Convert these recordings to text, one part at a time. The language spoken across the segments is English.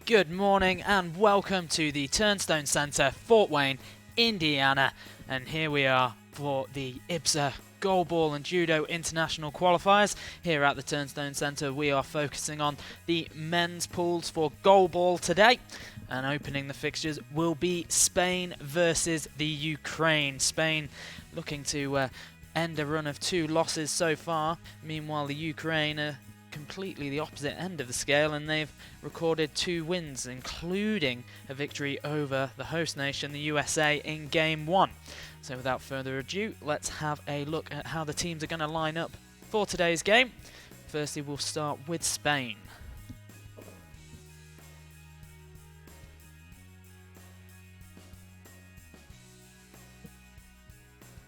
Good morning and welcome to the Turnstone Centre, Fort Wayne, Indiana. And here we are for the IBSA Goalball and Judo International Qualifiers. Here at the Turnstone Centre we are focusing on the men's pools for Goalball today. And opening the fixtures will be Spain versus the Ukraine. Spain looking to end a run of 2 losses so far. Meanwhile the Ukraine are completely the opposite end of the scale, and they've recorded 2 wins, including a victory over the host nation, the USA, in Game 1. So without further ado, let's have a look at how the teams are going to line up for today's game. Firstly, we'll start with Spain.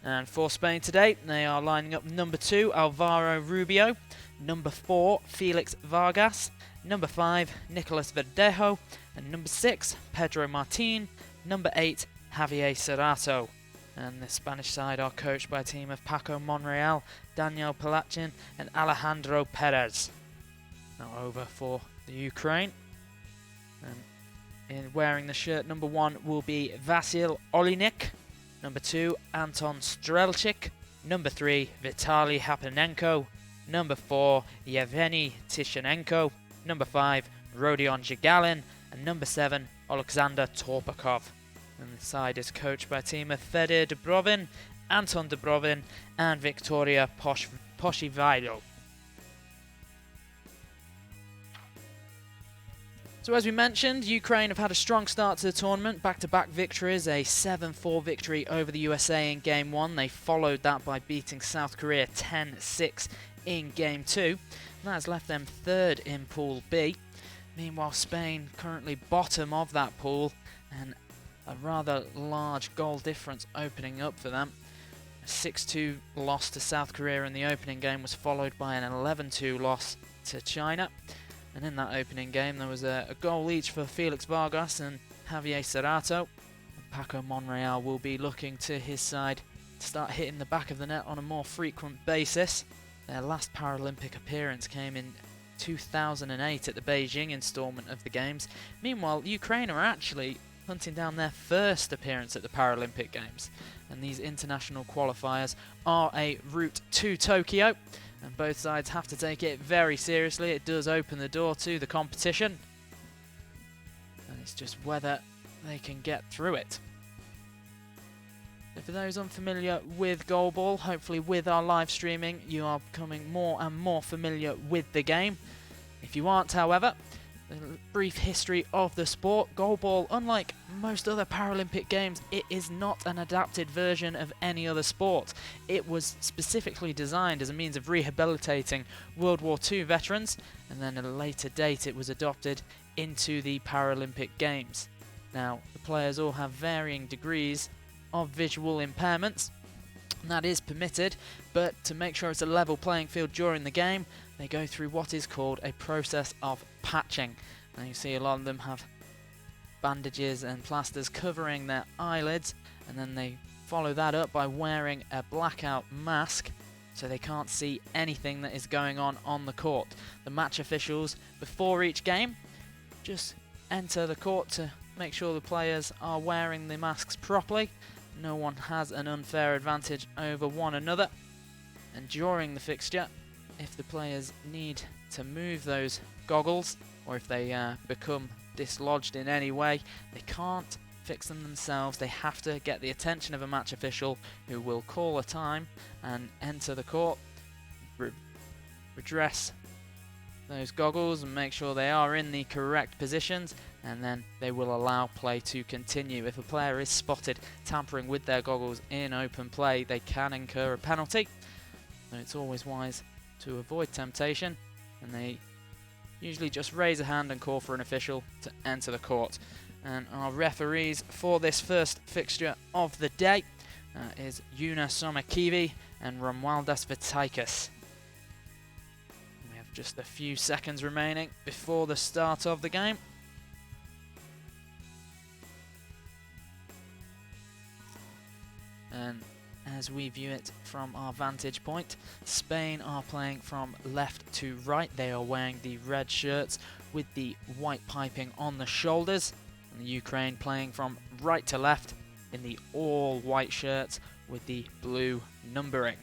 And for Spain today, they are lining up number 2, Alvaro Rubio, number 4, Felix Vargas, number 5, Nicolas Verdejo, and number 6, Pedro Martin, number 8, Javier Serrato. And the Spanish side are coached by a team of Paco Monreal, Daniel Palachin, and Alejandro Perez. Now over for the Ukraine. And wearing the shirt number 1 will be Vasil Olinik, number 2, Anton Strelchik, number 3, Vitaly Hapanenko, number 4, Yevgeny Tishenenko, number 5, Rodion Zhigalin, and number 7, Alexander Torpakov. And the side is coached by a team of Fedor Dubrovin, Anton Dubrovin, and Victoria Poshivailo. So as we mentioned, Ukraine have had a strong start to the tournament, back-to-back victories, a 7-4 victory over the USA in Game 1. They followed that by beating South Korea 10-6 in Game 2. And that has left them 3rd in Pool B. Meanwhile, Spain currently bottom of that pool, and a rather large goal difference opening up for them. A 6-2 loss to South Korea in the opening game was followed by an 11-2 loss to China. And in that opening game there was a goal each for Felix Vargas and Javier Serrato. And Paco Monreal will be looking to his side to start hitting the back of the net on a more frequent basis. Their last Paralympic appearance came in 2008 at the Beijing instalment of the Games. Meanwhile, Ukraine are actually hunting down their first appearance at the Paralympic Games. And these international qualifiers are a route to Tokyo. And both sides have to take it very seriously. It does open the door to the competition. And it's just whether they can get through it. So for those unfamiliar with Goalball, hopefully with our live streaming, you are becoming more and more familiar with the game. If you aren't, however, a brief history of the sport. Goalball, unlike most other Paralympic games, it is not an adapted version of any other sport. It was specifically designed as a means of rehabilitating World War II veterans, and then at a later date it was adopted into the Paralympic Games. Now, the players all have varying degrees of visual impairments, and that is permitted, but to make sure it's a level playing field during the game, they go through what is called a process of patching. Now you see a lot of them have bandages and plasters covering their eyelids, and then they follow that up by wearing a blackout mask so they can't see anything that is going on the court. The match officials before each game just enter the court to make sure the players are wearing the masks properly. No one has an unfair advantage over one another, and during the fixture, if the players need to move those goggles, or if they become dislodged in any way, they can't fix them themselves. They have to get the attention of a match official who will call a time and enter the court, redress those goggles and make sure they are in the correct positions, and then they will allow play to continue. If a player is spotted tampering with their goggles in open play, they can incur a penalty. So it's always wise to avoid temptation, and they usually just raise a hand and call for an official to enter the court. And our referees for this first fixture of the day is Yuna Somakivi and Romualdas Vitaikas. We have just a few seconds remaining before the start of the game. And as we view it from our vantage point. Spain are playing from left to right. They are wearing the red shirts with the white piping on the shoulders. And the Ukraine playing from right to left in the all-white shirts with the blue numbering.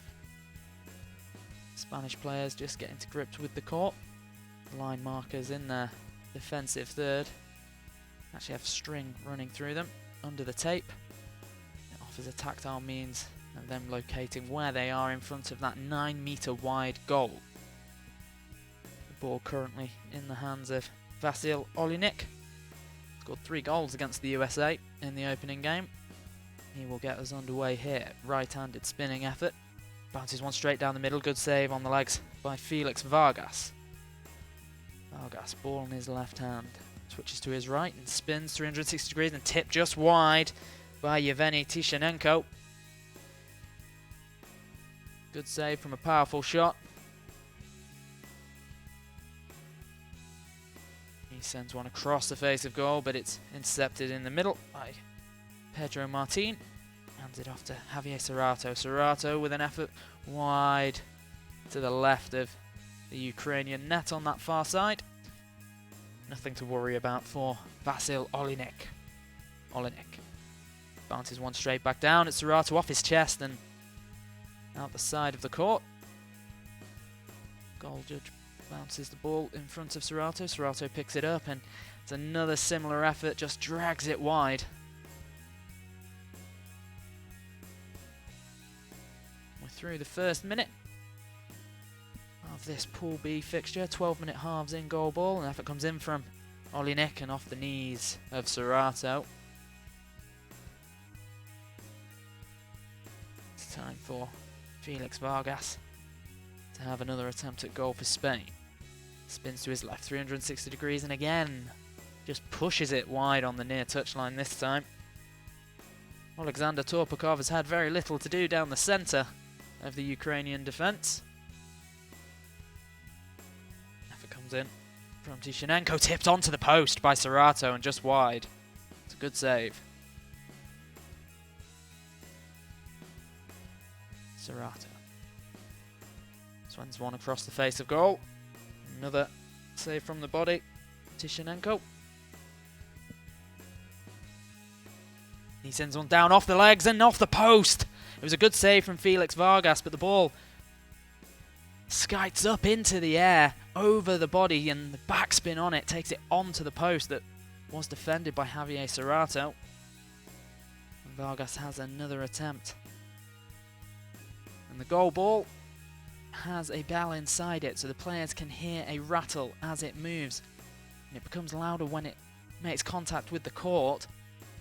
Spanish players just getting to grips with the court. Line markers in their defensive third. Actually have string running through them under the tape. It offers a tactile means of them locating where they are in front of that 9-meter wide goal. The ball currently in the hands of Vasil Olinik. Scored 3 goals against the USA in the opening game. He will get us underway here. Right-handed spinning effort. Bounces one straight down the middle. Good save on the legs by Felix Vargas. Vargas, ball in his left hand. Switches to his right and spins 360 degrees and tipped just wide by Yevgeny Tishanenko. Good save from a powerful shot. He sends one across the face of goal, but it's intercepted in the middle by Pedro Martin. Hands it off to Javier Serrato. Serrato with an effort wide to the left of the Ukrainian net on that far side. Nothing to worry about for Vasil Olinik. Bounces one straight back down. It's Serrato off his chest and out the side of the court. Goal judge bounces the ball in front of Serrato. Serrato picks it up and it's another similar effort, just drags it wide. We're through the first minute of this Pool B fixture. 12-minute halves in Goalball. An effort comes in from Olinik and off the knees of Serrato. It's time for Felix Vargas to have another attempt at goal for Spain. Spins to his left 360 degrees and again just pushes it wide on the near touchline this time. Alexander Torpakov has had very little to do down the centre of the Ukrainian defence. Effort comes in from Tishanenko, tipped onto the post by Serrato and just wide. It's a good save. Serrato swings one across the face of goal. Another save from the body. Tishanenko. He sends one down off the legs and off the post. It was a good save from Felix Vargas, but the ball skites up into the air over the body and the backspin on it takes it onto the post that was defended by Javier Serrato. And Vargas has another attempt. And the goal ball has a bell inside it so the players can hear a rattle as it moves. And it becomes louder when it makes contact with the court.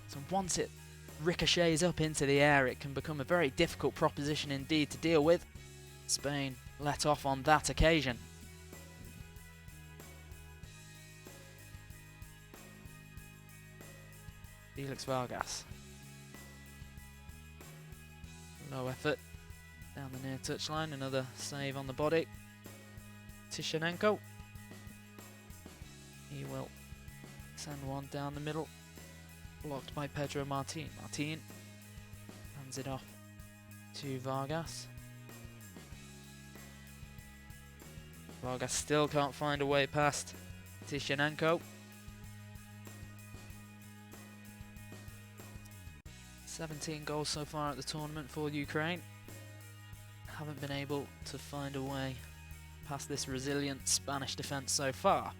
So once it ricochets up into the air, it can become a very difficult proposition indeed to deal with. Spain let off on that occasion. Felix Vargas. Low effort down the near touchline, another save on the body. Tishanenko. He will send one down the middle. Blocked by Pedro Martin. Martin hands it off to Vargas. Vargas still can't find a way past Tishanenko. 17 goals so far at the tournament for Ukraine. Haven't been able to find a way past this resilient Spanish defence so far.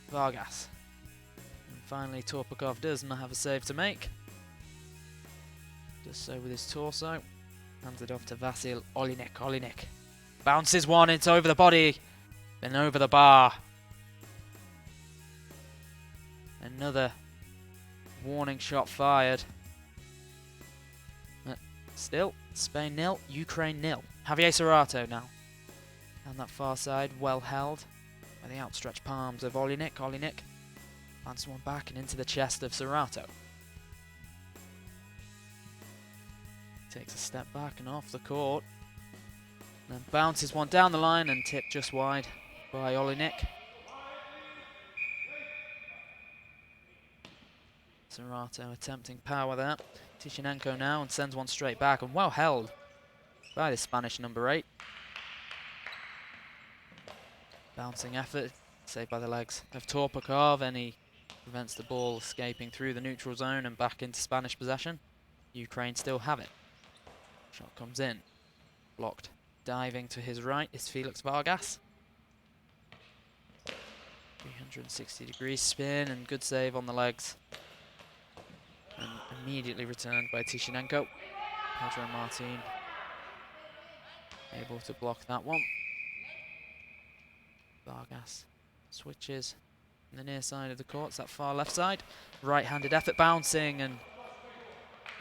Vargas. And finally Torpakov does not have a save to make. Does so with his torso. Hands it off to Vasil Olinik. Olinik bounces one, it's over the body, then over the bar. Another warning shot fired. But still, Spain 0, Ukraine 0. Javier Serrato now. And that far side, well held by the outstretched palms of Olinik. Olinik lances one back and into the chest of Serrato. Takes a step back and off the court. Then bounces one down the line and tipped just wide by Olinik. Serrato Serato attempting power there. Tishanenko now and sends one straight back, and well held by the Spanish number 8. Bouncing effort, saved by the legs of Torpakov, and he prevents the ball escaping through the neutral zone and back into Spanish possession. Ukraine still have it. Shot comes in, blocked. Diving to his right is Felix Vargas. 360-degree spin and good save on the legs. And immediately returned by Tishanenko. Pedro Martin able to block that one. Vargas switches in the near side of the court, it's that far left side. Right-handed effort bouncing and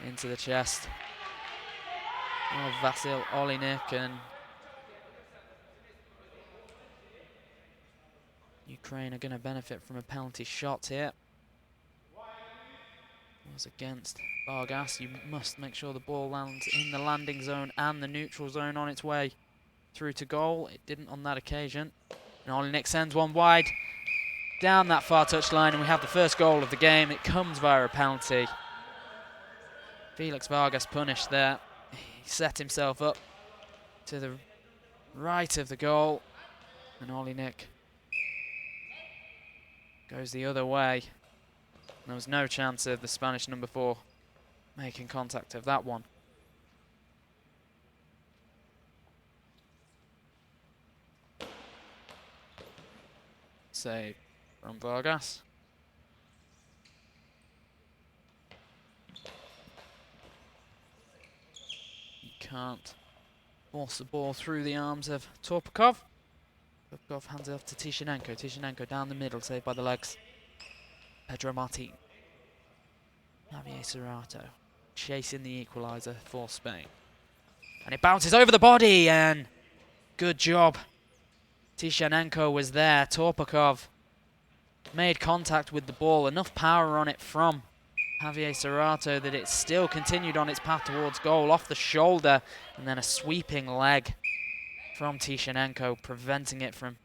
into the chest of Vasil Olinik, and Ukraine are going to benefit from a penalty shot here. Was against Vargas. You must make sure the ball lands in the landing zone and the neutral zone on its way through to goal. It didn't on that occasion. And Olinik sends one wide down that far touchline, and we have the first goal of the game. It comes via a penalty. Felix Vargas punished there. He set himself up to the right of the goal, and Olinik goes the other way. There was no chance of the Spanish number 4 making contact of that one. Save from Vargas. You can't force the ball through the arms of Torpakov. Torpakov hands it off to Tishanenko. Tishanenko down the middle, saved by the legs. Pedro Martin. Javier Serato chasing the equaliser for Spain. And it bounces over the body, and good job. Tishanenko was there. Torpakov made contact with the ball. Enough power on it from Javier Serato that it still continued on its path towards goal, off the shoulder, and then a sweeping leg from Tishanenko, preventing it from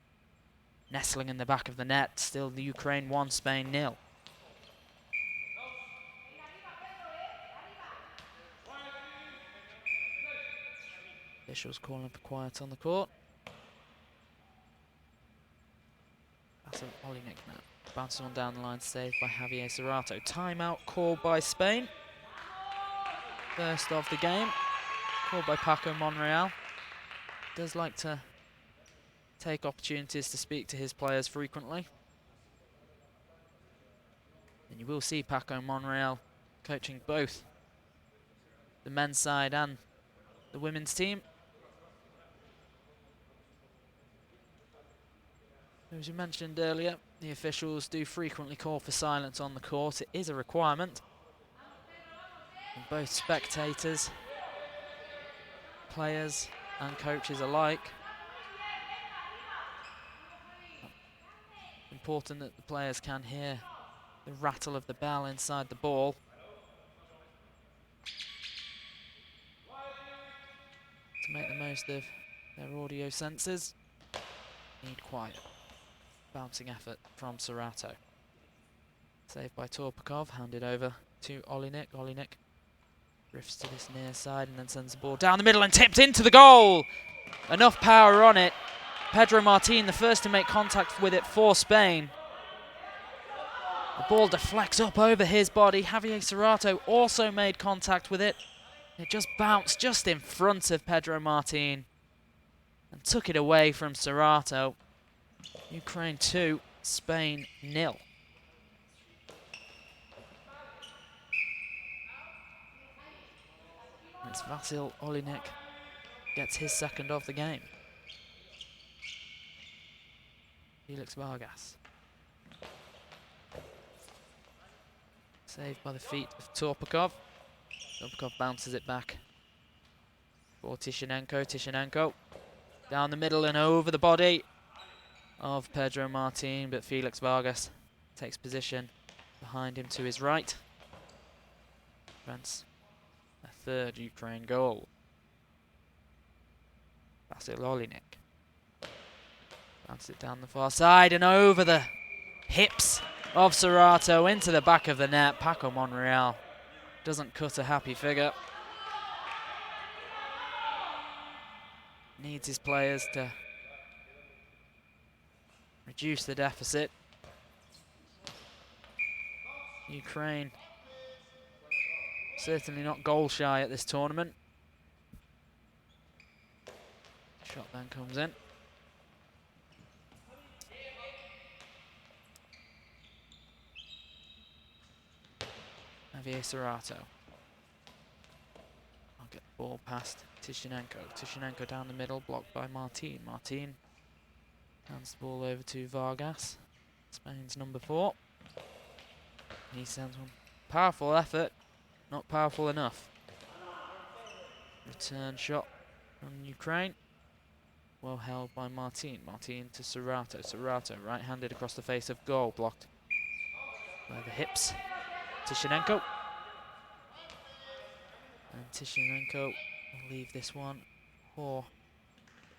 nestling in the back of the net. Still the Ukraine 1, Spain 0. Officials calling for quiet on the court. That's Olinik now. Bounces on down the line, saved by Javier Serato. Timeout called by Spain. First of the game, called by Paco Monreal. Does like to take opportunities to speak to his players frequently. And you will see Paco Monreal coaching both the men's side and the women's team. As you mentioned earlier, the officials do frequently call for silence on the court. It is a requirement. And both spectators, players and coaches alike. Important that the players can hear the rattle of the bell inside the ball. To make the most of their audio senses, need quiet. Bouncing effort from Serato. Saved by Torpakov, handed over to Olinik. Olinik drifts to this near side and then sends the ball down the middle and tipped into the goal. Enough power on it. Pedro Martin, the first to make contact with it for Spain. The ball deflects up over his body. Javier Serato also made contact with it. It just bounced just in front of Pedro Martin and took it away from Serato. Ukraine 2, Spain 0. It's Vasil Olinik gets his second of the game. Felix Vargas. Saved by the feet of Torpakov. Torpakov bounces it back for Tishanenko. Tishanenko down the middle and over the body of Pedro Martin, but Felix Vargas takes position behind him to his right. Prevents a third Ukraine goal. Vasil Olinik bounces it down the far side and over the hips of Serato into the back of the net. Paco Monreal doesn't cut a happy figure. Needs his players to reduce the deficit. Ukraine certainly not goal shy at this tournament. Shot then comes in. Javier Serato. I'll get the ball past Tishenenko. Tishenenko down the middle, blocked by Martin. Martin hands the ball over to Vargas, Spain's number 4. He sends one. Powerful effort, not powerful enough. Return shot from Ukraine. Well held by Martin. Martin to Serato. Serato right-handed across the face of goal, blocked by the hips. Tishenenko. And Tishenenko will leave this one for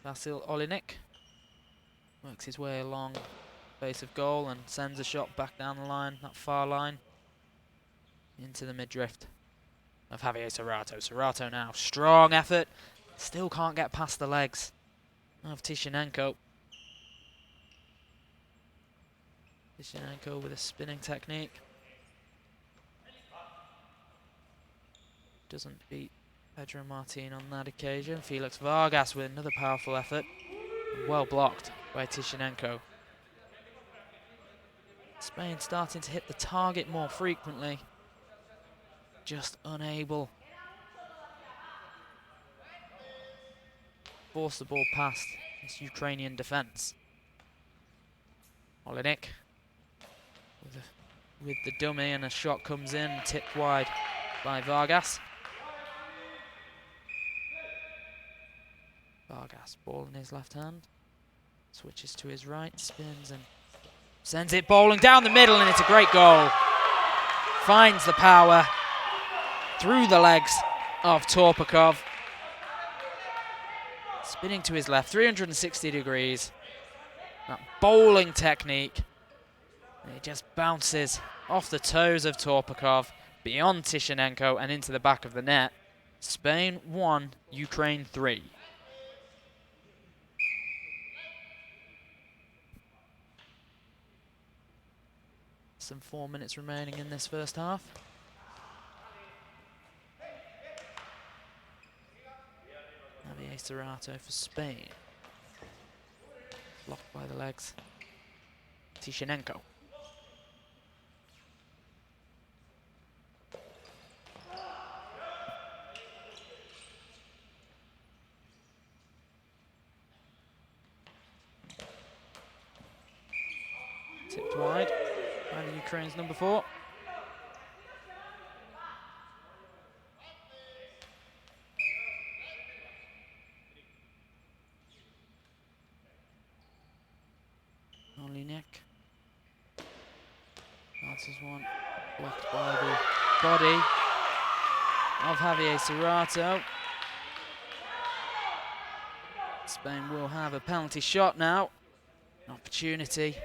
Vasil Olinik. Works his way along the face of goal and sends a shot back down the line, that far line, into the mid-drift of Javier Serato. Serato now, strong effort, still can't get past the legs of Tishenenko. Tishenenko with a spinning technique. Doesn't beat Pedro Martin on that occasion. Felix Vargas with another powerful effort. Well blocked by Tishenenko. Spain starting to hit the target more frequently. Just unable to force the ball past this Ukrainian defence. Olinik with the dummy, and a shot comes in, tipped wide by Vargas. Vargas, ball in his left hand, switches to his right, spins and sends it bowling down the middle, and it's a great goal. Finds the power through the legs of Torpakov. Spinning to his left, 360 degrees. That bowling technique. And it just bounces off the toes of Torpakov, beyond Tishenenko and into the back of the net. Spain 1, Ukraine 3. Some 4 minutes remaining in this first half. Javier Serato for Spain. Blocked by the legs. Tishenenko. Tipped wide by the Ukraine's number 4. Olinik. Answers one. Blocked by the body of Javier Serato. Spain will have a penalty shot now. An opportunity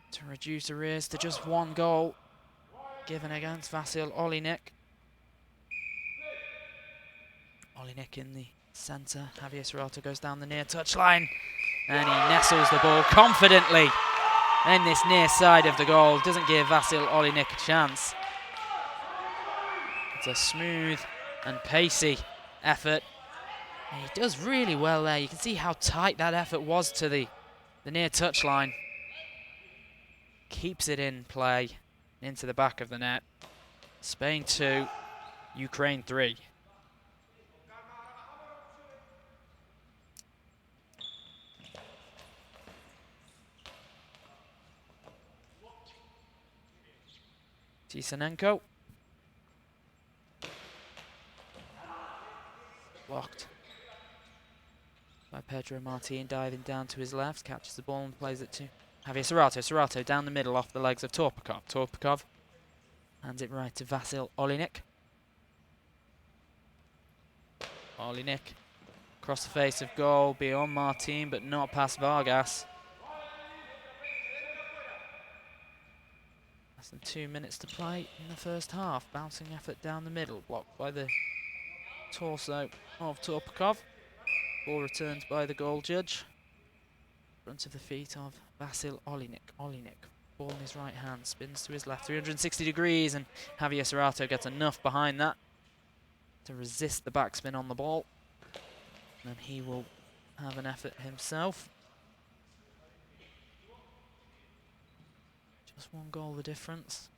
to reduce arrears to just 1 goal given against Vasil Olinik. Olinik in the centre. Javier Serato goes down the near touchline and he nestles the ball confidently in this near side of the goal. Doesn't give Vasil Olinik a chance. It's a smooth and pacey effort. And he does really well there. You can see how tight that effort was to the near touchline. Keeps it in play into the back of the net. Spain 2, Ukraine 3. Tishenenko. Blocked by Pedro Martin, diving down to his left, catches the ball and plays it to Javier Serato. Serato down the middle off the legs of Torpakov. Torpakov hands it right to Vasil Olinik. Olinik across the face of goal, beyond Martin, but not past Vargas. Less than 2 minutes to play in the first half. Bouncing effort down the middle, blocked by the torso of Torpakov. Ball returned by the goal judge. Front of the feet of Vasil Olinik. Olinik, ball in his right hand, spins to his left, 360 degrees, and Javier Serrato gets enough behind that to resist the backspin on the ball. And then he will have an effort himself. Just one goal the difference.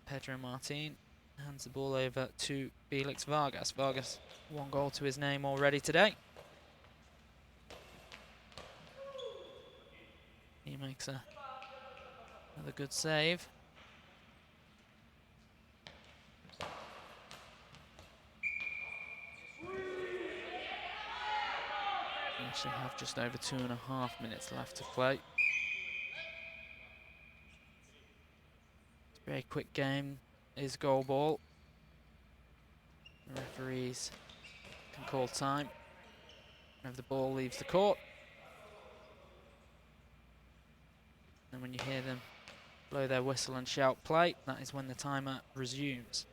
Pedro Martin hands the ball over to Felix Vargas. Vargas, 1 goal to his name already today. He makes another good save. We actually have just over 2.5 minutes left to play. It's a very quick game, is Goalball. The referees can call time whenever the ball leaves the court. And when you hear them blow their whistle and shout play, that is when the timer resumes.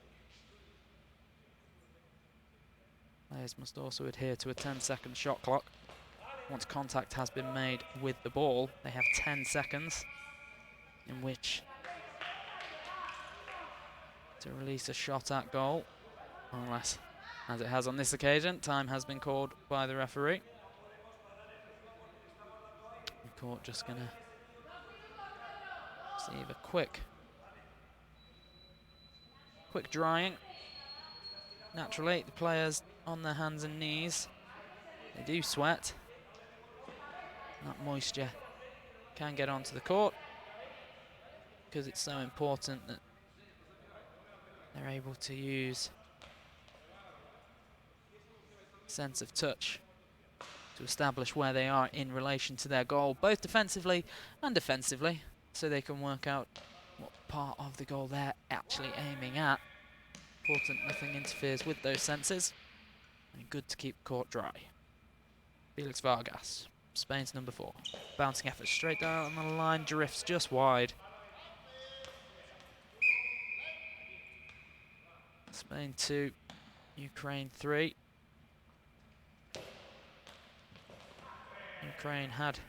Players must also adhere to a 10-second shot clock. Once contact has been made with the ball, they have 10 seconds in which to release a shot at goal, unless, as it has on this occasion, time has been called by the referee. The court just going to receive a quick drying. Naturally, the players on their hands and knees, they do sweat. That moisture can get onto the court because it's so important that they're able to use sense of touch to establish where they are in relation to their goal, both defensively and offensively, so they can work out what part of the goal they're actually aiming at. Important nothing interferes with those senses, and good to keep the court dry. Felix Vargas, Spain's number 4. Bouncing effort straight down the line, drifts just wide. Spain 2, Ukraine 3. Ukraine had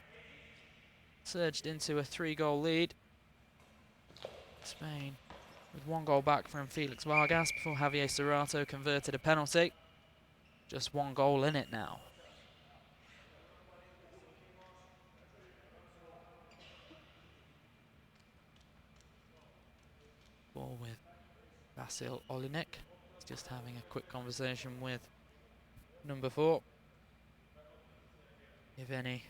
surged into a 3-goal lead. Spain with 1 goal back from Felix Vargas before Javier Serrato converted a penalty. Just 1 goal in it now. Ball with Vasil Olinik. He's just having a quick conversation with number 4, Evgeny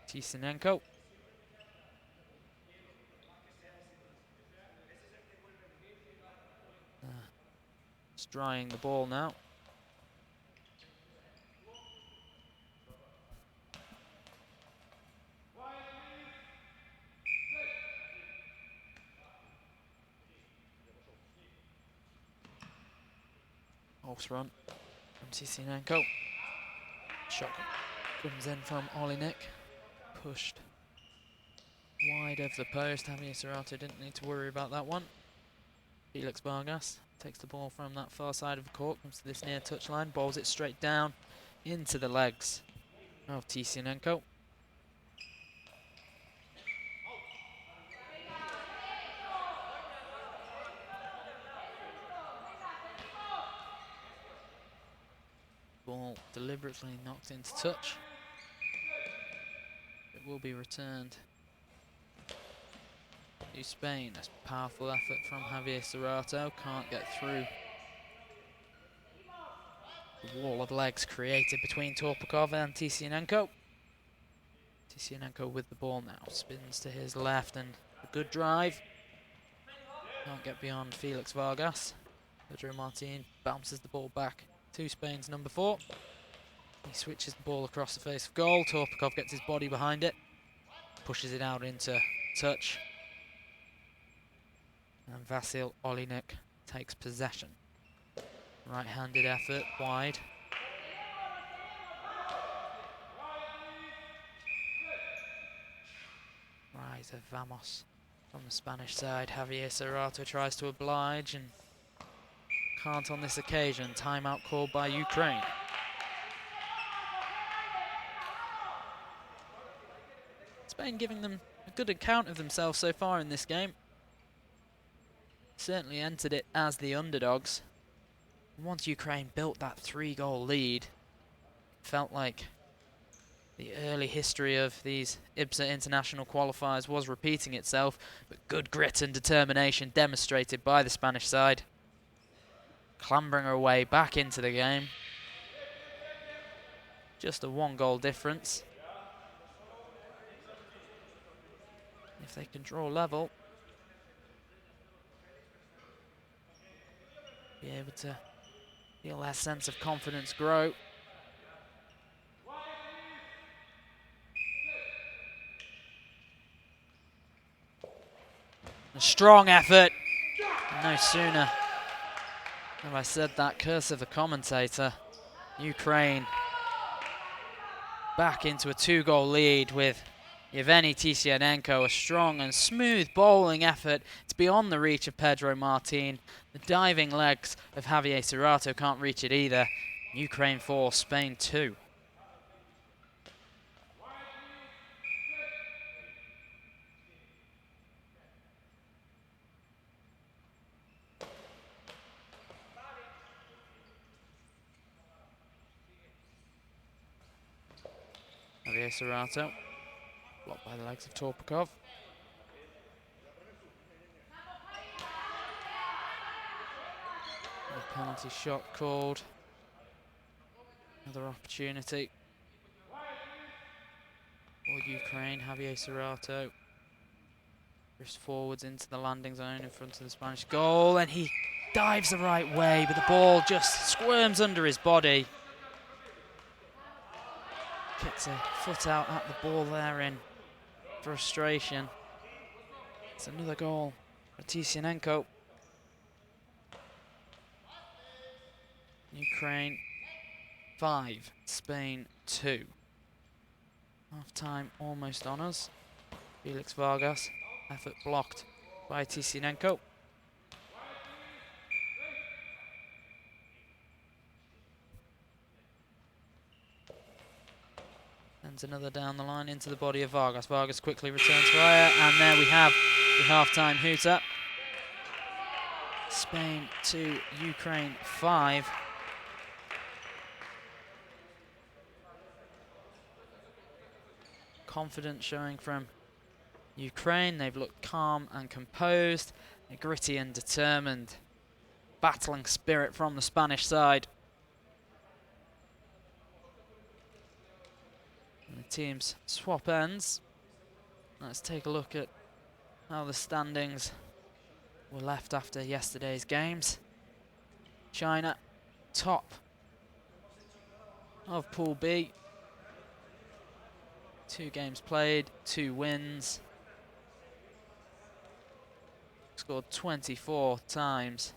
Tisinenko. Just drying the ball now. Horse run from Tisinenko. Shot comes in from Olinik. Pushed wide of the post. Javier Serrato didn't need to worry about that one. Felix Vargas takes the ball from that far side of the court, comes to this near touchline, bowls it straight down into the legs of Tisinenko. Ball deliberately knocked into touch. It will be returned to Spain. A powerful effort from Javier Serrato. Can't get through the wall of legs created between Torpakov and Tisinenko. Tisinenko with the ball now. Spins to his left and a good drive. Can't get beyond Felix Vargas. Pedro Martin bounces the ball back to Spain's number 4. He switches the ball across the face of goal. Torpakov gets his body behind it. Pushes it out into touch. And Vasil Olinik takes possession. Right-handed effort, wide. rise of Vamos from the Spanish side. Javier Serrato tries to oblige and can't on this occasion. Timeout called by Ukraine. Spain giving them a good account of themselves so far in this game. Certainly entered it as the underdogs. Once Ukraine built that 3-goal lead, felt like the early history of these IBSA international qualifiers was repeating itself, but good grit and determination demonstrated by the Spanish side. Clambering her way back into the game. Just a 1-goal difference. If they can draw level, be able to feel their sense of confidence grow. A strong effort. No sooner have I said that, curse of the commentator, Ukraine back into a 2-goal lead with Yevgeny Tisianenko. A strong and smooth bowling effort. It's beyond the reach of Pedro Martin. The diving legs of Javier Serrato can't reach it either. Ukraine 4, Spain 2. Javier Serrato, blocked by the legs of Torpakov. A penalty shot called. Another opportunity for Ukraine. Javier Serrato drifts forwards into the landing zone in front of the Spanish goal, and he dives the right way, but the ball just squirms under his body. Kicks a foot out at the ball there in frustration. It's another goal for Tisianenko. Ukraine 5, Spain 2. Half-time almost on us. Felix Vargas, effort blocked by Tisianenko. Sends another down the line into the body of Vargas. Vargas quickly returns fire, and there we have the half-time hooter. Spain 2, Ukraine 5. Confidence showing from Ukraine. They've looked calm and composed, gritty and determined. Battling spirit from the Spanish side. And the teams swap ends. Let's take a look at how the standings were left after yesterday's games. China, top of Pool B. 2 games played, 2 wins. Scored 24 times.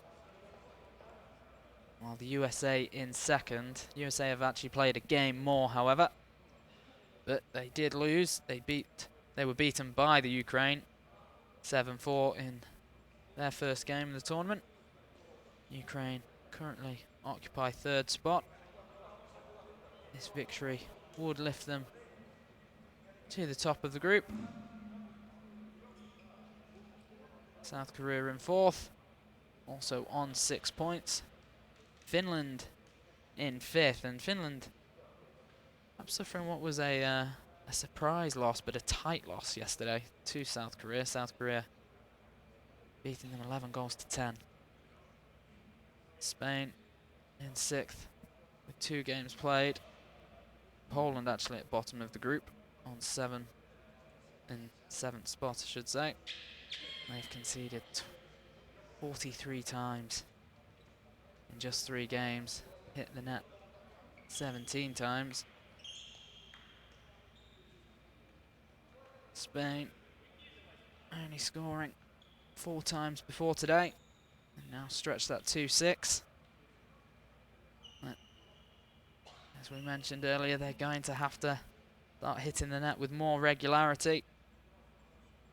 While the USA in second. USA have actually played a game more, however. But they did lose. They were beaten by the Ukraine 7-4 in their first game of the tournament. Ukraine currently occupy 3rd spot. This victory would lift them to the top of the group. South Korea in 4th, also on 6 points. Finland in 5th, and Finland perhaps suffering what was a surprise loss, but a tight loss yesterday to South Korea. South Korea beating them 11-10. Spain in 6th with 2 games played. Poland actually at bottom of the group on 7th spot, I should say. They've conceded 43 times in just 3 games, hit the net 17 times. Spain only scoring 4 times before today, and now stretch that 2-6. As we mentioned earlier, they're going to have to start hitting the net with more regularity.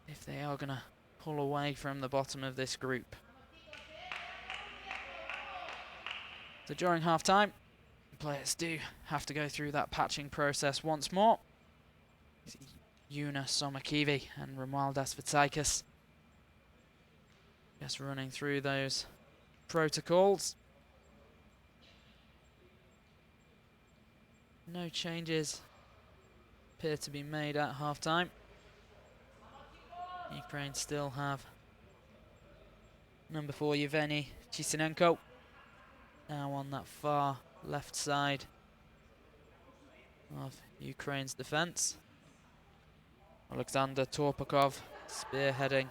if they are going to pull away from the bottom of this group. So during half-time, players do have to go through that patching process once more. Yuna Somakivi and Romualdas Vitakis just running through those protocols. No changes appear to be made at half-time. Ukraine still have number 4 Yevgeny Chisinenko now on that far left side of Ukraine's defence. Alexander Torpakov spearheading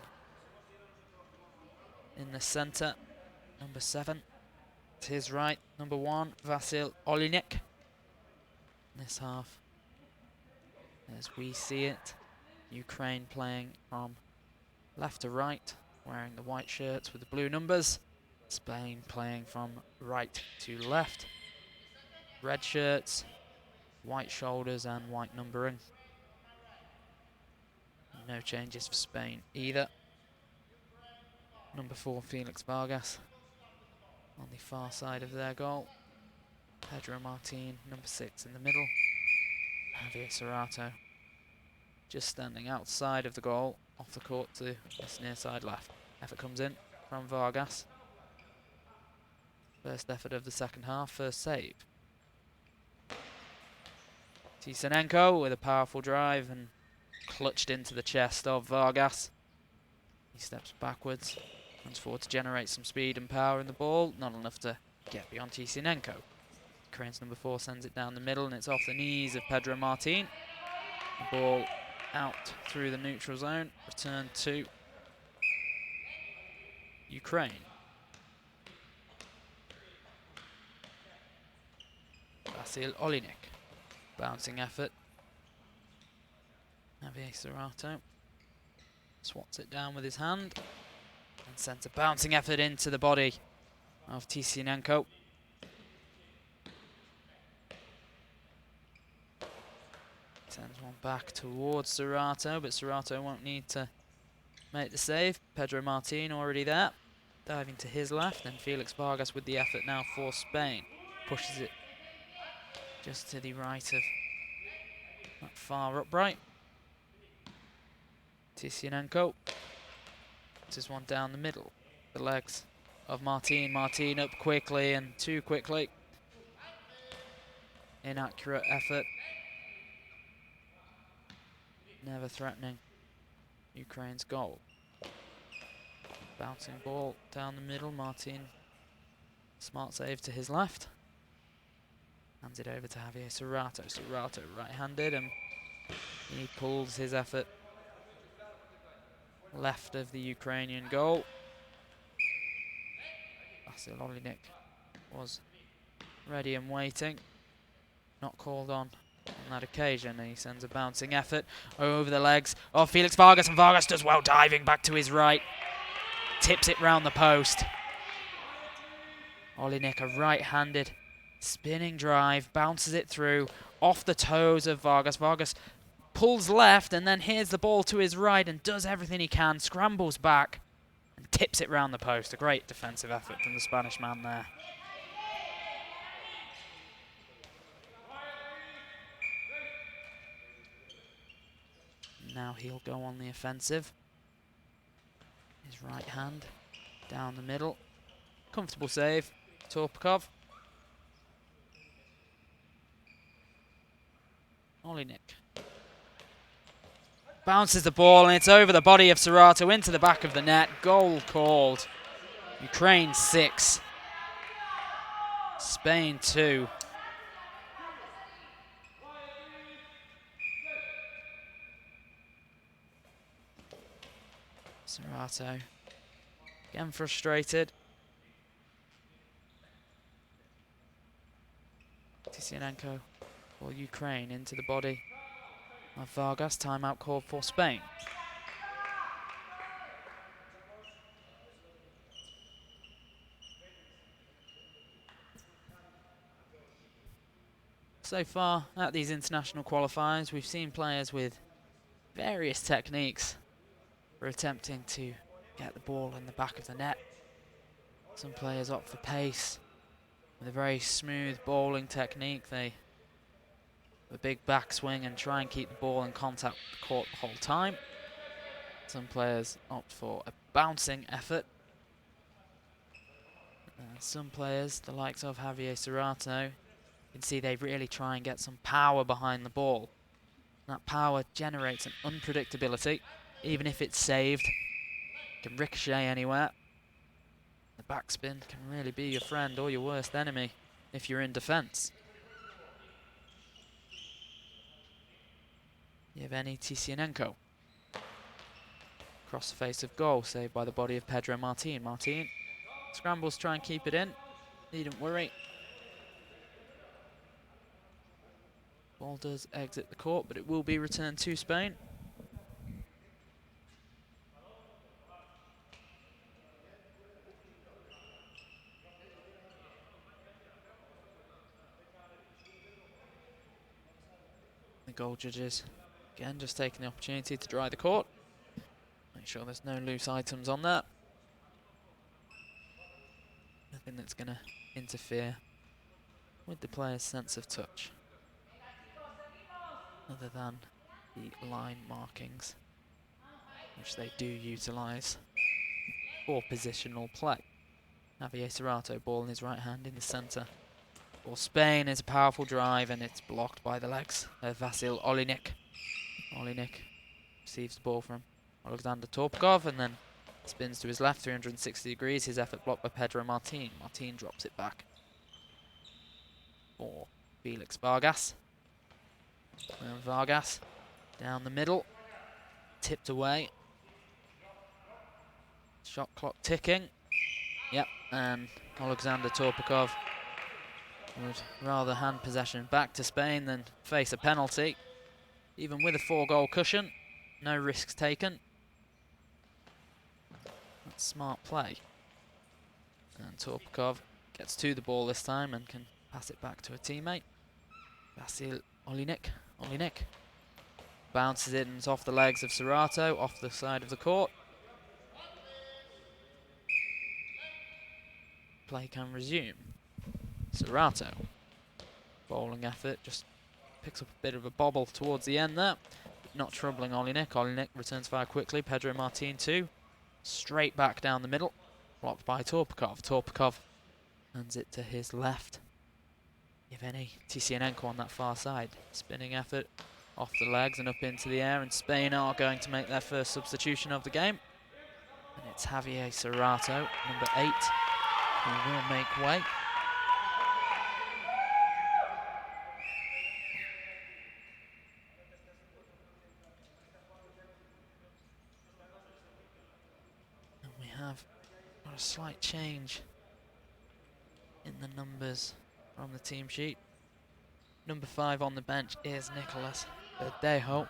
in the centre, number 7. To his right, number 1, Vasil Olinik. This half, as we see it, Ukraine playing from left to right, wearing the white shirts with the blue numbers. Spain playing from right to left. Red shirts, white shoulders and white numbering. No changes for Spain either. Number 4, Felix Vargas on the far side of their goal. Pedro Martin, number 6 in the middle. Javier Serrato just standing outside of the goal, off the court to this near side left. Effort comes in from Vargas. First effort of the second half, first save. Tisanenko with a powerful drive and clutched into the chest of Vargas. He steps backwards, runs forward to generate some speed and power in the ball, not enough to get beyond Tisanenko. Ukraine's number 4 sends it down the middle and it's off the knees of Pedro Martin. The ball out through the neutral zone, return to Ukraine. Vasil Olinik, bouncing effort. Javier Serrato swats it down with his hand and sends a bouncing effort into the body of Tisinenko. Sends one back towards Serrato, but Serrato won't need to make the save. Pedro Martin already there, diving to his left, and Felix Vargas with the effort now for Spain. Pushes it just to the right of that far upright. Tisinenko. This is one down the middle. The legs of Martin. Martin up quickly and too quickly. Inaccurate effort. Never threatening Ukraine's goal. Bouncing ball down the middle. Martin, smart save to his left. Hands it over to Javier Serrato. Serrato right-handed and he pulls his effort left of the Ukrainian goal. Vasil Olinik was ready and waiting. Not called on that occasion, and he sends a bouncing effort over the legs of Felix Vargas, and Vargas does well diving back to his right. Tips it round the post. Olinik, a right-handed spinning drive, bounces it through off the toes of Vargas. Vargas pulls left and then hears the ball to his right and does everything he can, scrambles back and tips it round the post. A great defensive effort from the Spanish man there. Now he'll go on the offensive. His right hand down the middle. Comfortable save, Torpakov. Olinik bounces the ball and it's over the body of Serrato into the back of the net. Goal called. Ukraine 6, Spain 2. Serrato again frustrated. Tisinenko for Ukraine into the body of Vargas. Timeout called for Spain. So far at these international qualifiers, we've seen players with various techniques are attempting to get the ball in the back of the net. Some players opt for pace. With a very smooth bowling technique, they have a big backswing and try and keep the ball in contact with the court the whole time. Some players opt for a bouncing effort. Some players, the likes of Javier Serrato, you can see they really try and get some power behind the ball. And that power generates an unpredictability. Even if it's saved, it can ricochet anywhere. The backspin can really be your friend or your worst enemy if you're in defence. Yevgeny Tisianenko. Across the face of goal, saved by the body of Pedro Martin. Martin scrambles, try and keep it in. Needn't worry. Ball does exit the court, but it will be returned to Spain. The goal judges, again, just taking the opportunity to dry the court. Make sure there's no loose items on that. Nothing that's going to interfere with the player's sense of touch, other than the line markings, which they do utilise for positional play. Javier Serrato, ball in his right hand in the centre. For Spain is a powerful drive, and it's blocked by the legs of Vasil Olinik. Olinik receives the ball from Alexander Torpakov and then spins to his left 360 degrees. His effort blocked by Pedro Martin. Martin drops it back for Felix Vargas. And Vargas down the middle, tipped away. Shot clock ticking. Yep, and Alexander Torpakov would rather hand possession back to Spain than face a penalty. Even with a 4-goal cushion, no risks taken. That's smart play. And Torpakov gets to the ball this time and can pass it back to a teammate. Vasil Olinik. Olinik bounces it and it's off the legs of Serrato, off the side of the court. Play can resume. Serrato. Bowling effort, just picks up a bit of a bobble towards the end there. Not troubling Olinik. Olinik returns fire quickly. Pedro Martin too. Straight back down the middle. Blocked by Torpakov. Torpakov hands it to his left. Yevgeny Tisianenko on that far side. Spinning effort off the legs and up into the air. And Spain are going to make their first substitution of the game. And it's Javier Serrato, number 8, who will make way. A slight change in the numbers from the team sheet. Number 5 on the bench is Nicolas Verdejo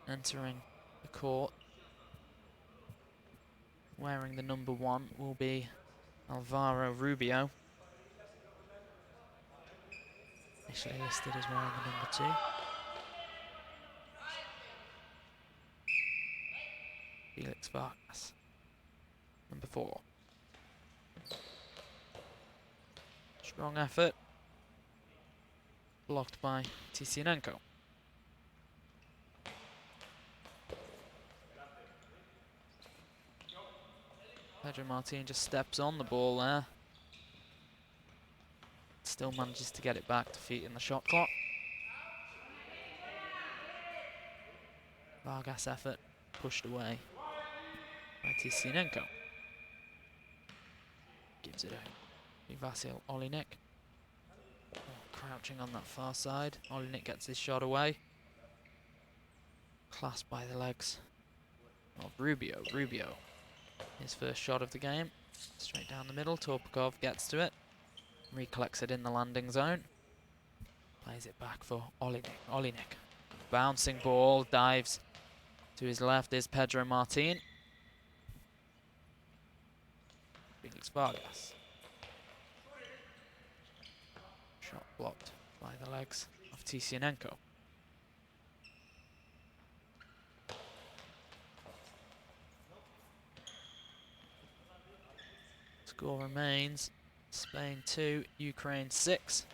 entering the court. Wearing the number 1 will be Alvaro Rubio. Initially listed as wearing the number 2. Felix Vargas. Number 4. Strong effort. Blocked by Tisianenko. Pedro Martin just steps on the ball there. Still manages to get it back, defeating the shot clock. Vargas' effort pushed away by Tisianenko. Gives it to Vasil Olinik. Oh, crouching on that far side. Olinik gets his shot away. Clasped by the legs of Rubio. Rubio, his first shot of the game. Straight down the middle. Torpakov gets to it. Recollects it in the landing zone. Plays it back for Olinik. Olinik. Bouncing ball. Dives to his left is Pedro Martin. Felix Vargas. Shot blocked by the legs of Tisianenko. Score remains Spain 2, Ukraine 6.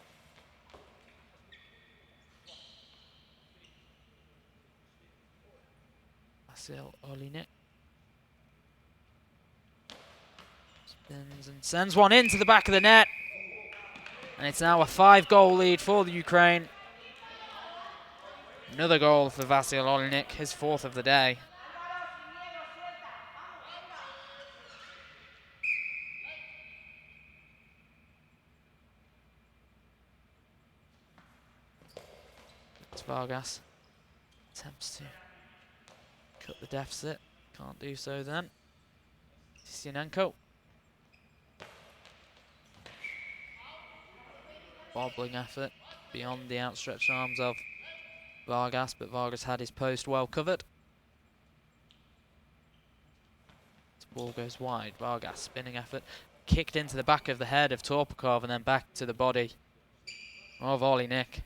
Vasil Olinik spins and sends one into the back of the net. And it's now a 5-goal lead for the Ukraine. Another goal for Vasil Olinik, his 4th of the day. It's Vargas. Attempts to cut the deficit. Can't do so then. Tisianenko. Bobbling effort beyond the outstretched arms of Vargas, but Vargas had his post well covered. The ball goes wide. Vargas spinning effort. Kicked into the back of the head of Torpakov and then back to the body of Olinik.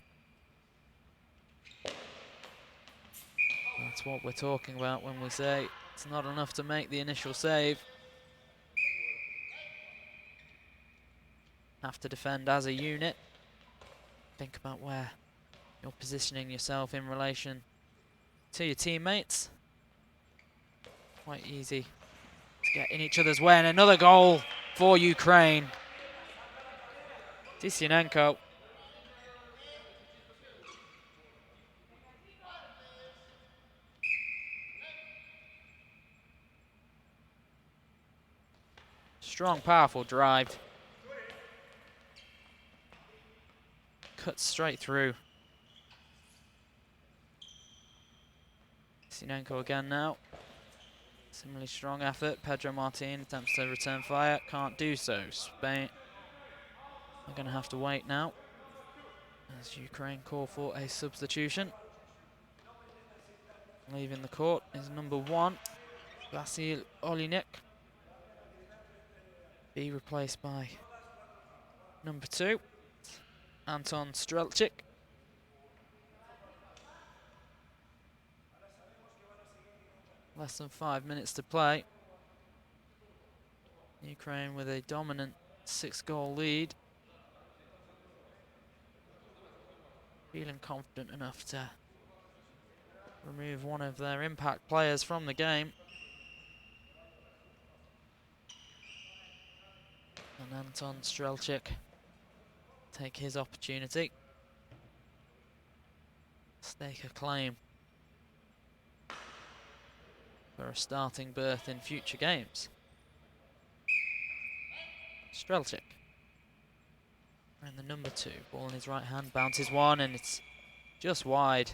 That's what we're talking about when we say it's not enough to make the initial save. Have to defend as a unit. Think about where you're positioning yourself in relation to your teammates. Quite easy to get in each other's way. And another goal for Ukraine. Tisianenko. Strong, powerful drive. Cuts straight through. Tisianenko again now. Similarly strong effort. Pedro Martin attempts to return fire. Can't do so. Spain are going to have to wait now as Ukraine call for a substitution. Leaving the court is number 1, Vasil Olinik. Be replaced by number 2, Anton Strelchik. Less than 5 minutes to play. Ukraine with a dominant 6-goal lead. Feeling confident enough to remove one of their impact players from the game. And Anton Strelchik take his opportunity. Stake a claim for a starting berth in future games. Strelchik. And the number 2, ball in his right hand, bounces one, and it's just wide.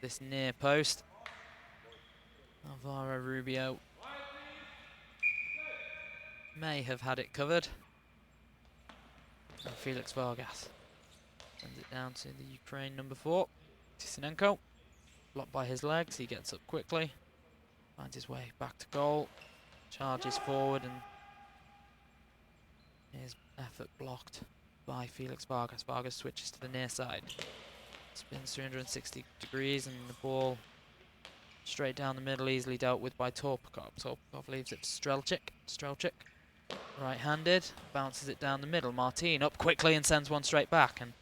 This near post. Alvaro Rubio may have had it covered. And Felix Vargas sends it down to the Ukraine number 4, Tisianenko. Blocked by his legs, he gets up quickly, finds his way back to goal, charges forward, and his effort blocked by Felix Vargas. Vargas switches to the near side, spins 360 degrees, and the ball straight down the middle, easily dealt with by Torpakov. Torpakov leaves it to Strelchik. Strelchik, right-handed, bounces it down the middle. Martin up quickly and sends one straight back. And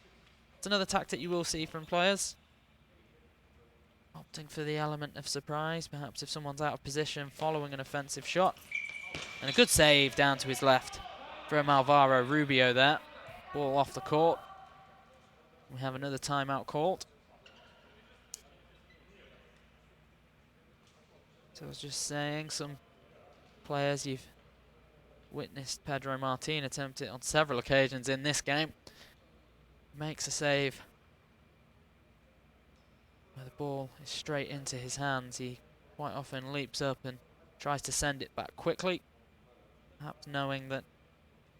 it's another tactic you will see from players, opting for the element of surprise. Perhaps if someone's out of position following an offensive shot. And a good save down to his left from Alvaro Rubio there. Ball off the court. We have another timeout called. So I was just saying, some players you've witnessed Pedro Martin attempt it on several occasions in this game. Makes a save where the ball is straight into his hands. He quite often leaps up and tries to send it back quickly, perhaps knowing that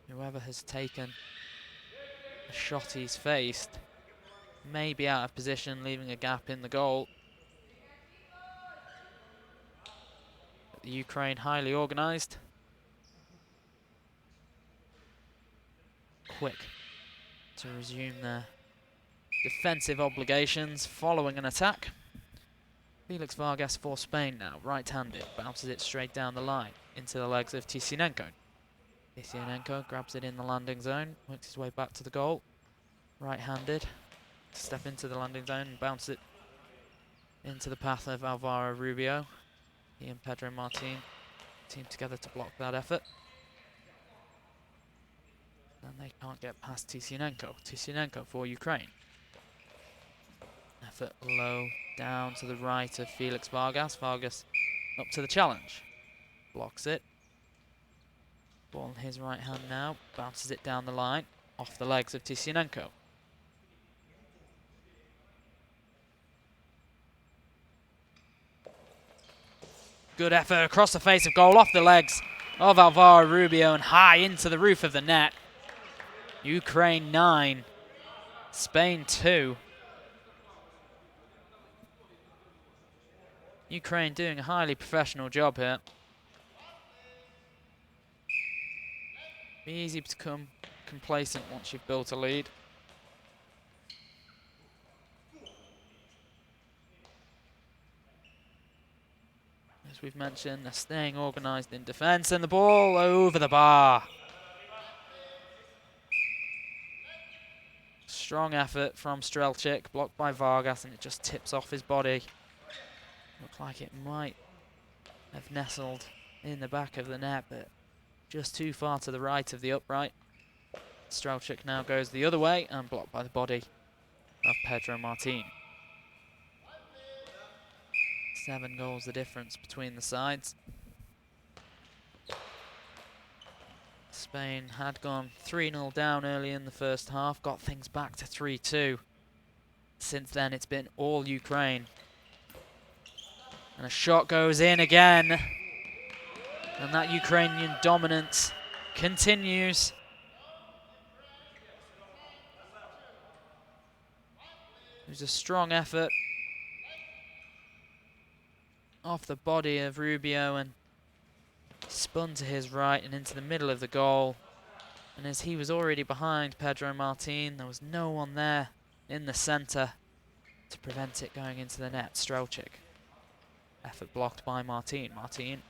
whoever has taken the shot he's faced may be out of position, leaving a gap in the goal. But the Ukraine highly organised. Quick to resume their defensive obligations following an attack. Felix Vargas for Spain now, right-handed, bounces it straight down the line into the legs of Tisianenko. Tisianenko grabs it in the landing zone, works his way back to the goal. Right-handed to step into the landing zone and bounce it into the path of Alvaro Rubio. He and Pedro Martin team together to block that effort. And they can't get past Tisianenko. Tisianenko for Ukraine. Effort low, down to the right of Felix Vargas. Vargas up to the challenge. Blocks it. Ball in his right hand now. Bounces it down the line. Off the legs of Tisianenko. Good effort across the face of goal, off the legs of Alvaro Rubio and high into the roof of the net. Ukraine 9, Spain 2. Ukraine doing a highly professional job here. Be easy to become complacent once you've built a lead. As we've mentioned, they're staying organised in defence, and the ball over the bar. Strong effort from Strelchik, blocked by Vargas, and it just tips off his body. Looked like it might have nestled in the back of the net, but just too far to the right of the upright. Strelchik now goes the other way and blocked by the body of Pedro Martin. 7 goals the difference between the sides. Spain had gone 3-0 down early in the first half, got things back to 3-2. Since then it's been all Ukraine. And a shot goes in again. And that Ukrainian dominance continues. It was a strong effort off the body of Rubio and spun to his right and into the middle of the goal. And as he was already behind Pedro Martin, there was no one there in the centre to prevent it going into the net. Strelchik. Effort blocked by Martin. Martin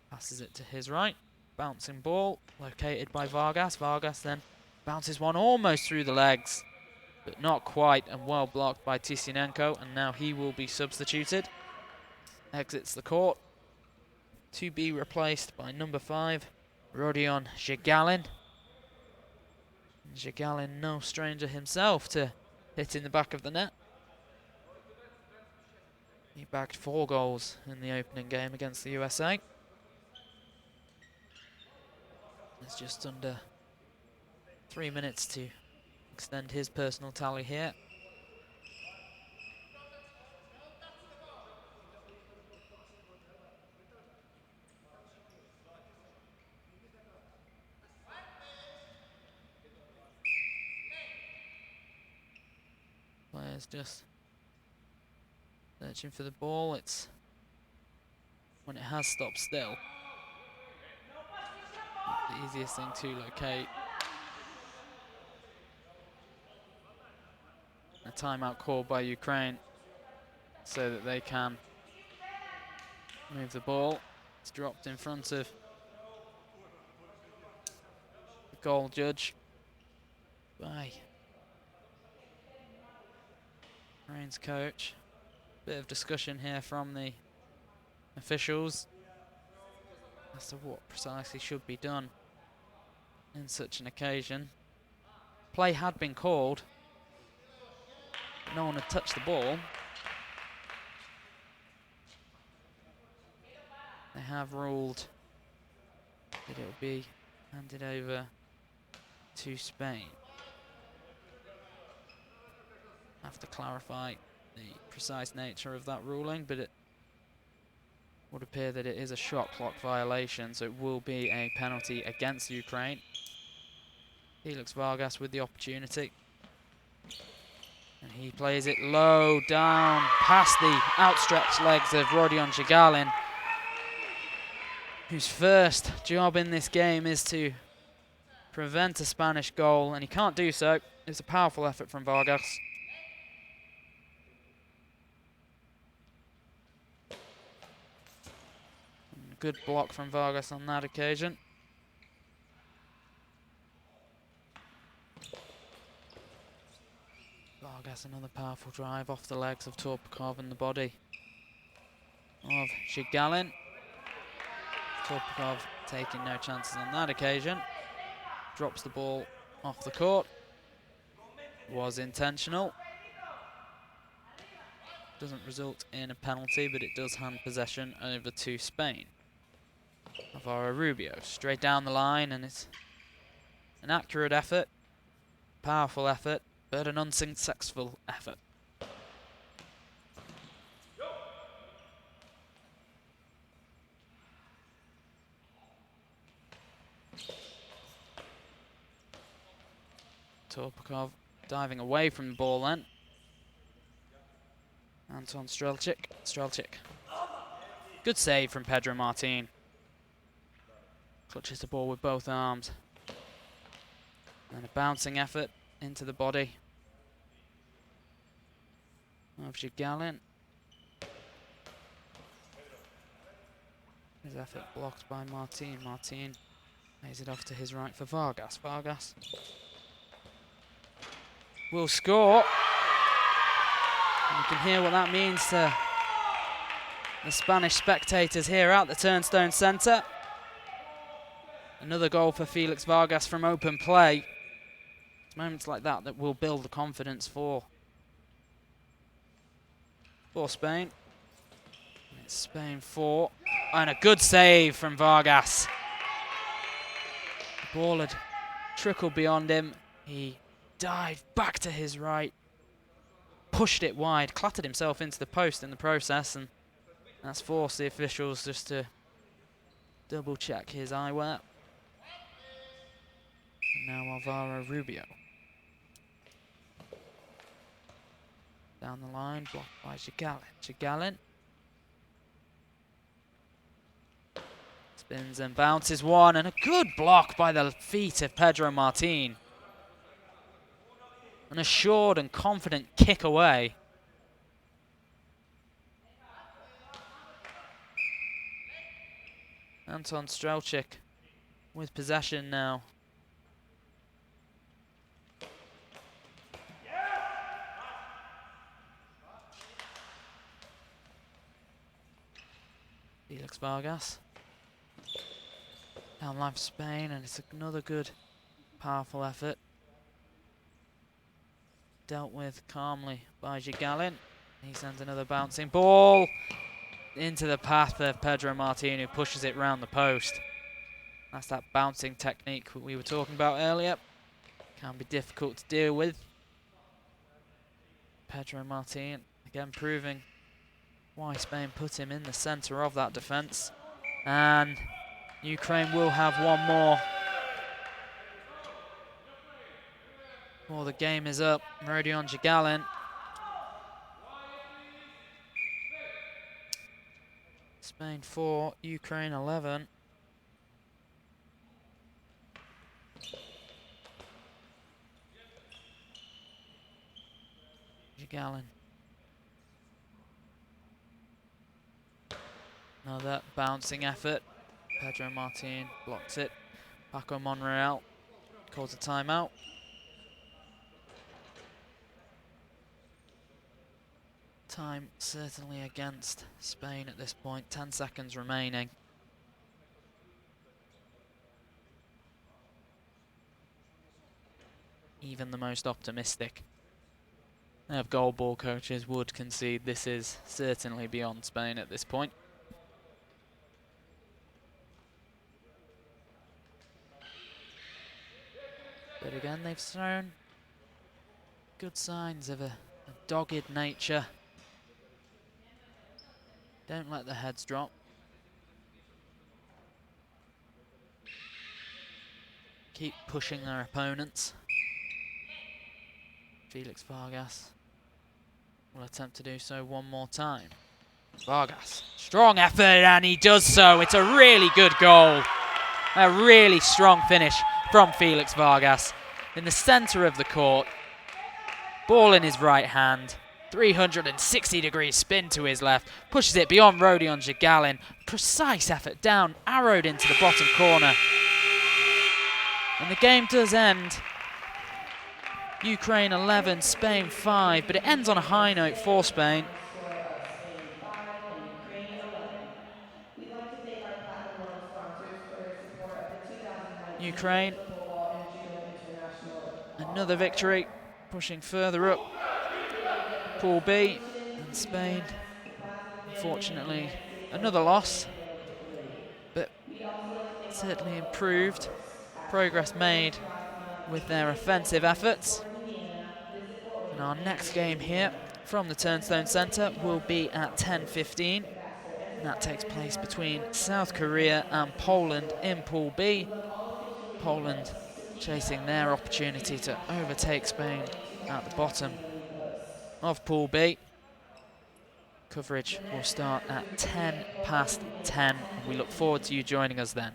passes it to his right. Bouncing ball located by Vargas. Vargas then bounces one almost through the legs, but not quite, and well blocked by Tisianenko, and now he will be substituted. Exits the court to be replaced by number 5, Rodion Zhigalin. Zhigalin, no stranger himself to hitting the back of the net. He bagged 4 goals in the opening game against the USA. There's just under 3 minutes to extend his personal tally here. Players just searching for the ball. It's when it has stopped still, the easiest thing to locate. A timeout called by Ukraine so that they can move the ball. It's dropped in front of the goal judge by Ukraine's coach. Bit of discussion here from the officials as to what precisely should be done in such an occasion. Play had been called. No one had touched the ball. They have ruled that it will be handed over to Spain. Have to clarify the precise nature of that ruling, but it would appear that it is a shot clock violation, so it will be a penalty against Ukraine. Felix Vargas with the opportunity. And he plays it low down past the outstretched legs of Rodion Zhigalin, whose first job in this game is to prevent a Spanish goal, and he can't do so. It's a powerful effort from Vargas. And a good block from Vargas on that occasion. Vargas, another powerful drive off the legs of Torpakov and the body of Zhigalin. Torpakov taking no chances on that occasion. Drops the ball off the court. Was intentional. Doesn't result in a penalty, but it does hand possession over to Spain. Navarro Rubio straight down the line, and it's an accurate effort, powerful effort, but an unsuccessful effort. Torpakov diving away from the ball then. Anton Strelchik. Good save from Pedro Martin. Clutches the ball with both arms. And a bouncing effort into the body of Zhigalin. His effort blocked by Martin. Martin lays it off to his right for Vargas. Vargas will score. And you can hear what that means to the Spanish spectators here at the Turnstone Centre. Another goal for Felix Vargas from open play. It's moments like that that will build the confidence for Spain. And it's Spain 4. And a good save from Vargas. The ball had trickled beyond him. He dived back to his right. Pushed it wide. Clattered himself into the post in the process. And that's forced the officials just to double check his eyewear. And now Alvaro Rubio. Down the line, blocked by Zhigalin. Spins and bounces one, and a good block by the feet of Pedro Martin. An assured and confident kick away. Anton Strelchik with possession now. Felix Vargas. Down line for Spain, and it's another good, powerful effort. Dealt with calmly by Zhigalin. He sends another bouncing ball into the path of Pedro Martin, who pushes it round the post. That's that bouncing technique we were talking about earlier. Can be difficult to deal with. Pedro Martin, again proving why Spain put him in the centre of that defence. And Ukraine will have one more. Well, the game is up. Rodion Zhigalin. Spain 4, Ukraine 11. Zhigalin. Another bouncing effort. Pedro Martin blocks it. Paco Monreal calls a timeout. Time certainly against Spain at this point. 10 seconds remaining. Even the most optimistic of goalball coaches would concede this is certainly beyond Spain at this point. But again, they've shown good signs of a dogged nature. Don't let the heads drop. Keep pushing their opponents. Felix Vargas will attempt to do so one more time. Vargas, strong effort, and he does so. It's a really good goal. A really strong finish from Felix Vargas in the centre of the court. Ball in his right hand. 360-degree spin to his left. Pushes it beyond Rodion Zhigalin. Precise effort down, arrowed into the bottom corner. And the game does end Ukraine 11, Spain 5, but it ends on a high note for Spain. Score of Spain 5 and Ukraine 11. We'd like to thank our Platinum Level sponsors for their support of the 2019 Ukraine, Multiple Ball and Judo International another Qualifier. victory, pushing further up Pool B, and Spain, unfortunately, another loss, but certainly improved. Progress made with their offensive efforts. And our next game here from the Turnstone Centre will be at 10:15. And that takes place between South Korea and Poland in Pool B. Poland chasing their opportunity to overtake Spain at the bottom of Pool B. Coverage will start at 10 past 10, and we look forward to you joining us then.